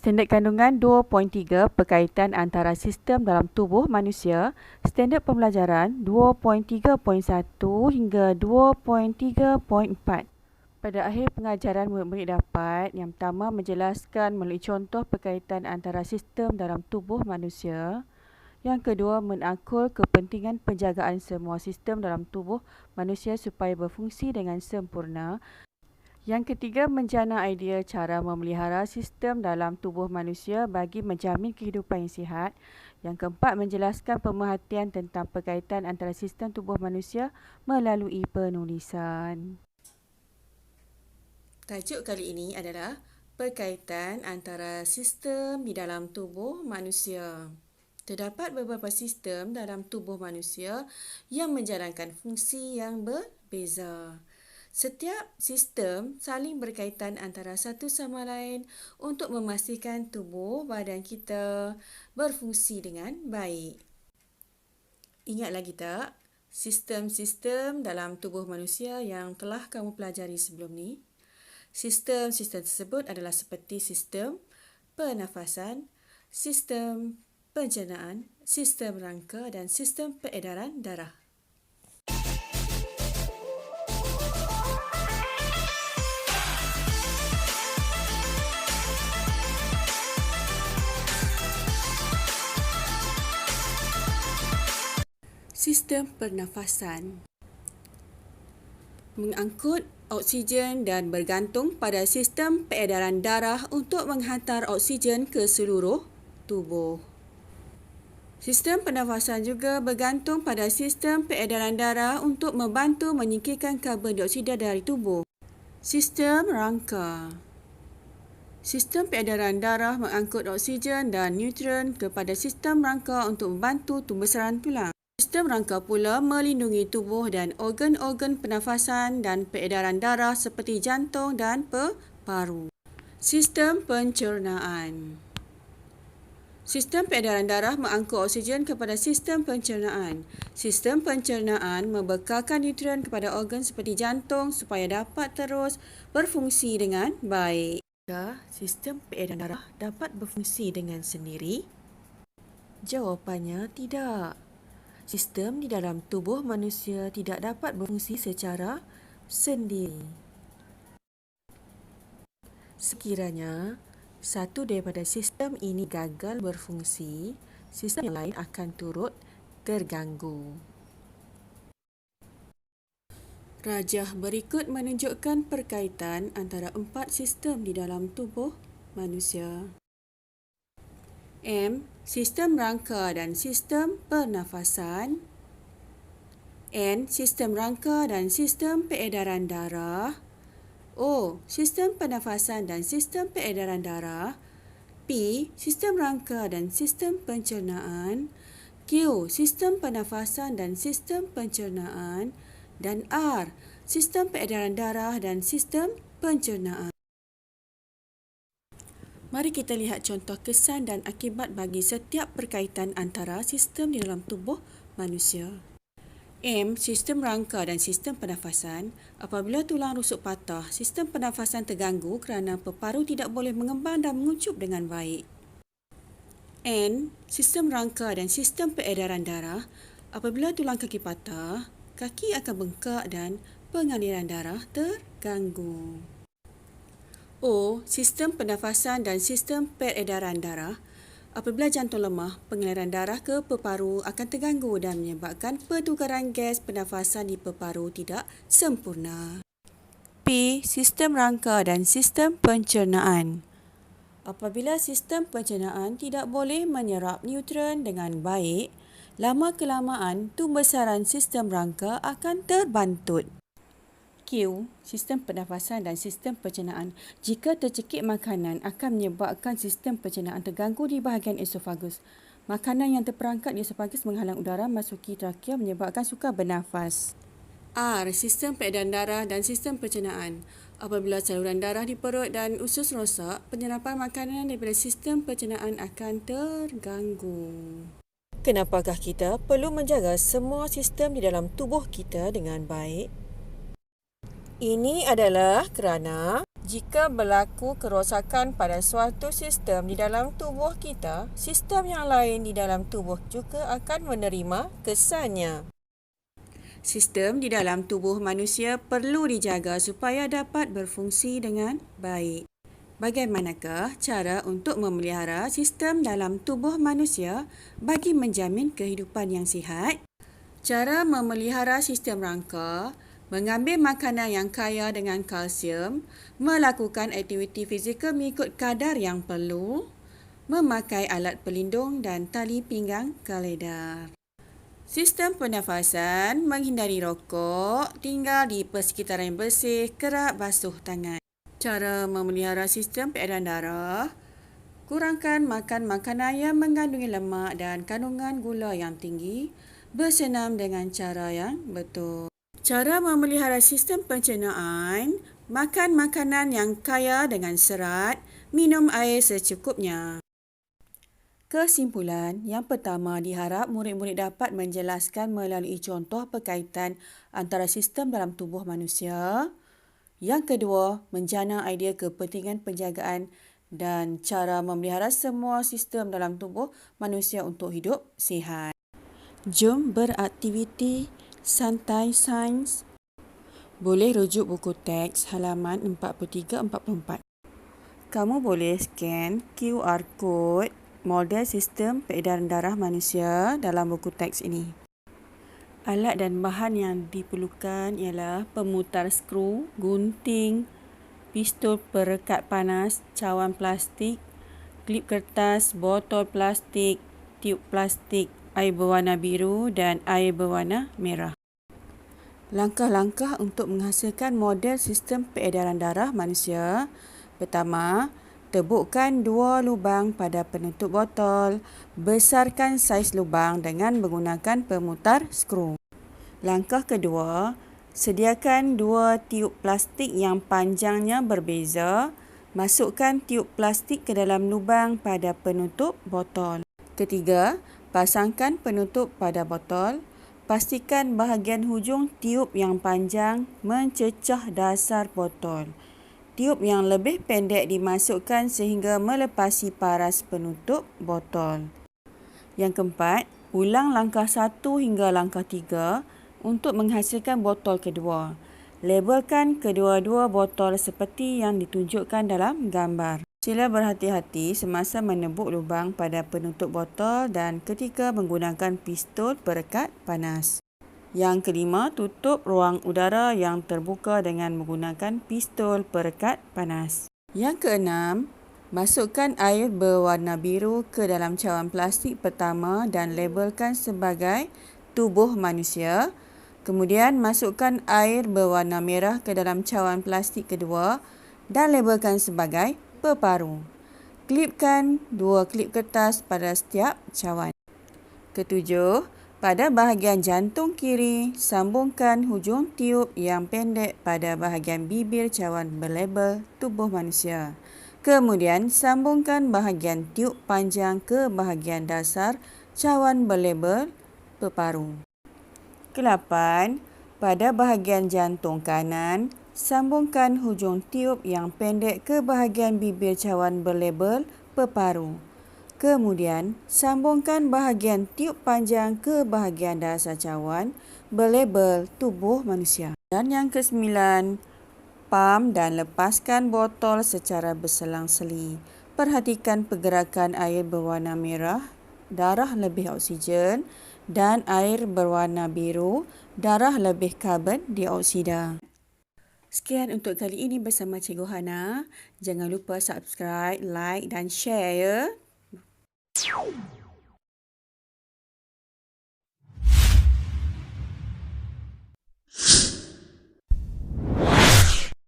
Standard kandungan 2.3 berkaitan antara sistem dalam tubuh manusia. Standard pembelajaran 2.3.1 hingga 2.3.4. Pada akhir pengajaran, murid-murid dapat yang pertama menjelaskan melalui contoh berkaitan antara sistem dalam tubuh manusia. Yang kedua, menangkul kepentingan penjagaan semua sistem dalam tubuh manusia supaya berfungsi dengan sempurna. Yang ketiga, menjana idea cara memelihara sistem dalam tubuh manusia bagi menjamin kehidupan yang sihat. Yang keempat, menjelaskan pemerhatian tentang berkaitan antara sistem tubuh manusia melalui penulisan. Tajuk kali ini adalah berkaitan antara sistem di dalam tubuh manusia. Terdapat beberapa sistem dalam tubuh manusia yang menjalankan fungsi yang berbeza. Setiap sistem saling berkaitan antara satu sama lain untuk memastikan tubuh badan kita berfungsi dengan baik. Ingat lagi tak sistem-sistem dalam tubuh manusia yang telah kamu pelajari sebelum ni? Sistem-sistem tersebut adalah seperti sistem pernafasan, sistem pencernaan, sistem rangka dan sistem peredaran darah. Sistem pernafasan mengangkut oksigen dan bergantung pada sistem peredaran darah untuk menghantar oksigen ke seluruh tubuh. Sistem pernafasan juga bergantung pada sistem peredaran darah untuk membantu menyingkirkan karbon dioksida dari tubuh. Sistem rangka. Sistem peredaran darah mengangkut oksigen dan nutrien kepada sistem rangka untuk membantu pembesaran tulang. Sistem rangka pula melindungi tubuh dan organ-organ pernafasan dan peredaran darah seperti jantung dan paru. Sistem pencernaan. Sistem peredaran darah mengangkut oksigen kepada sistem pencernaan. Sistem pencernaan membekalkan nutrien kepada organ seperti jantung supaya dapat terus berfungsi dengan baik. Sistem peredaran darah dapat berfungsi dengan sendiri? Jawapannya tidak. Sistem di dalam tubuh manusia tidak dapat berfungsi secara sendiri. Sekiranya satu daripada sistem ini gagal berfungsi, sistem yang lain akan turut terganggu. Rajah berikut menunjukkan perkaitan antara 4 sistem di dalam tubuh manusia. M. Sistem rangka dan sistem pernafasan. N. Sistem rangka dan sistem peredaran darah. O. Sistem pernafasan dan sistem peredaran darah. P. Sistem rangka dan sistem pencernaan. Q. Sistem pernafasan dan sistem pencernaan. Dan R. Sistem peredaran darah dan sistem pencernaan. Mari kita lihat contoh kesan dan akibat bagi setiap perkaitan antara sistem di dalam tubuh manusia. M. Sistem rangka dan sistem pernafasan. Apabila tulang rusuk patah, sistem pernafasan terganggu kerana peparu tidak boleh mengembang dan mengucup dengan baik. N. Sistem rangka dan sistem peredaran darah. Apabila tulang kaki patah, kaki akan bengkak dan pengaliran darah terganggu. O. Sistem pernafasan dan sistem peredaran darah. Apabila jantung lemah, pengaliran darah ke peparu akan terganggu dan menyebabkan pertukaran gas pernafasan di peparu tidak sempurna. P. Sistem rangka dan sistem pencernaan. Apabila sistem pencernaan tidak boleh menyerap nutrien dengan baik, lama-kelamaan pembesaran sistem rangka akan terbantut. Q. Sistem pernafasan dan sistem pencernaan. Jika tercekik makanan akan menyebabkan sistem pencernaan terganggu di bahagian esofagus. Makanan yang terperangkap di esofagus menghalang udara masuki trakea menyebabkan sukar bernafas. R. Sistem peredaran darah dan sistem pencernaan. Apabila saluran darah di perut dan usus rosak, penyerapan makanan daripada sistem pencernaan akan terganggu. Kenapakah kita perlu menjaga semua sistem di dalam tubuh kita dengan baik? Ini adalah kerana Jika berlaku kerosakan pada suatu sistem di dalam tubuh kita, sistem yang lain di dalam tubuh juga akan menerima kesannya. Sistem di dalam tubuh manusia perlu dijaga supaya dapat berfungsi dengan baik. Bagaimanakah cara untuk memelihara sistem dalam tubuh manusia bagi menjamin kehidupan yang sihat? Cara memelihara sistem rangka: mengambil makanan yang kaya dengan kalsium, melakukan aktiviti fizikal mengikut kadar yang perlu, memakai alat pelindung dan tali pinggang kaledar. Sistem pernafasan: menghindari rokok, tinggal di persekitaran yang bersih, kerap basuh tangan. Cara memelihara sistem peredaran darah: kurangkan makan makanan yang mengandungi lemak dan kandungan gula yang tinggi, bersenam dengan cara yang betul. Cara memelihara sistem pencernaan: makan makanan yang kaya dengan serat, minum air secukupnya. Kesimpulan, yang pertama, diharap murid-murid dapat menjelaskan melalui contoh berkaitan antara sistem dalam tubuh manusia. Yang kedua, menjana idea kepentingan penjagaan dan cara memelihara semua sistem dalam tubuh manusia untuk hidup sihat. Jom beraktiviti santai sains. Boleh rujuk buku teks halaman 43-44. Kamu boleh scan QR code model sistem peredaran darah manusia dalam buku teks ini. Alat dan bahan yang diperlukan ialah pemutar skru, gunting, pistol perekat panas, cawan plastik, klip kertas, botol plastik, tiub plastik, air berwarna biru dan air berwarna merah. Langkah-langkah untuk menghasilkan model sistem peredaran darah manusia. Pertama, tebukkan 2 lubang pada penutup botol. Besarkan saiz lubang dengan menggunakan pemutar skru. Langkah kedua, sediakan 2 tiub plastik yang panjangnya berbeza. Masukkan tiub plastik ke dalam lubang pada penutup botol. Ketiga, pasangkan penutup pada botol. Pastikan bahagian hujung tiub yang panjang mencecah dasar botol. Tiub yang lebih pendek dimasukkan sehingga melepasi paras penutup botol. Yang keempat, ulang langkah 1 hingga langkah 3 untuk menghasilkan botol kedua. Labelkan kedua-dua botol seperti yang ditunjukkan dalam gambar. Sila berhati-hati semasa menebuk lubang pada penutup botol dan ketika menggunakan pistol perekat panas. Yang kelima, tutup ruang udara yang terbuka dengan menggunakan pistol perekat panas. Yang keenam, masukkan air berwarna biru ke dalam cawan plastik pertama dan labelkan sebagai tubuh manusia. Kemudian, masukkan air berwarna merah ke dalam cawan plastik kedua dan labelkan sebagai peparu. Klipkan 2 klip kertas pada setiap cawan. Ketujuh, pada bahagian jantung kiri, sambungkan hujung tiub yang pendek pada bahagian bibir cawan berlabel tubuh manusia. Kemudian, sambungkan bahagian tiub panjang ke bahagian dasar cawan berlabel peparu. Ke-8, pada bahagian jantung kanan, sambungkan hujung tiub yang pendek ke bahagian bibir cawan berlabel peparu. Kemudian, sambungkan bahagian tiub panjang ke bahagian dasar cawan berlabel tubuh manusia. Dan yang ke-9, pam dan lepaskan botol secara berselang-seli. Perhatikan pergerakan air berwarna merah, darah lebih oksigen, dan air berwarna biru, darah lebih karbon dioksida. Sekian untuk kali ini bersama Cikgu Hana. Jangan lupa subscribe, like dan share ya.